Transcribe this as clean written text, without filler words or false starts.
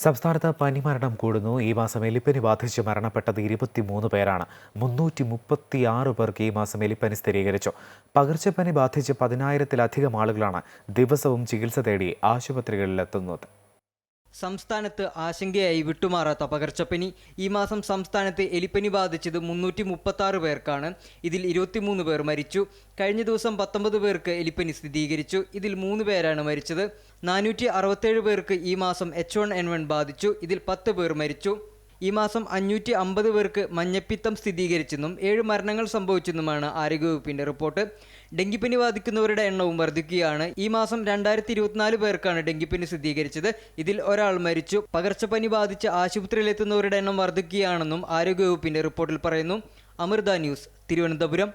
സംസ്ഥാനത്ത് പനിമരണം കൂടുന്നു. ഈ മാസം എലിപ്പനി ബാധിച്ച് മരണപ്പെട്ടത് 23 പേരാണ്. 336 പേർക്ക് ഈ മാസം എലിപ്പനി സ്ഥിരീകരിച്ചു. പകർച്ചപ്പനി ബാധിച്ച് 10,000-ലധികം ആളുകളാണ് ദിവസവും ചികിത്സ തേടി ആശുപത്രികളിലെത്തുന്നത്. സംസ്ഥാനത്ത് ആശങ്കയായി വിട്ടുമാറാത്ത പകർച്ചപ്പനി. ഈ മാസം സംസ്ഥാനത്ത് എലിപ്പനി ബാധിച്ചത് 336 പേർക്കാണ്. ഇതിൽ 23 പേർ മരിച്ചു. കഴിഞ്ഞ ദിവസം 19 പേർക്ക് എലിപ്പനി സ്ഥിരീകരിച്ചു. ഇതിൽ 3 പേരാണ് മരിച്ചത്. 467 പേർക്ക് ഈ മാസം H1N1 ബാധിച്ചു. ഇതിൽ 10 പേർ മരിച്ചു. ഈ മാസം 550 പേർക്ക് മഞ്ഞപ്പിത്തം സ്ഥിരീകരിച്ചെന്നും 7 മരണങ്ങൾ സംഭവിച്ചെന്നുമാണ് ആരോഗ്യവകുപ്പിന്റെ റിപ്പോർട്ട്. ഡെങ്കിപ്പനി ബാധിക്കുന്നവരുടെ എണ്ണവും വർദ്ധിക്കുകയാണ്. ഈ മാസം 2024 പേർക്കാണ് ഡെങ്കിപ്പനി സ്ഥിരീകരിച്ചത്. ഇതിൽ ഒരാൾ മരിച്ചു. പകർച്ചപ്പനി ബാധിച്ച് ആശുപത്രിയിലെത്തുന്നവരുടെ എണ്ണം വർദ്ധിക്കുകയാണെന്നും ആരോഗ്യവകുപ്പിന്റെ റിപ്പോർട്ടിൽ പറയുന്നു. അമൃത ന്യൂസ്, തിരുവനന്തപുരം.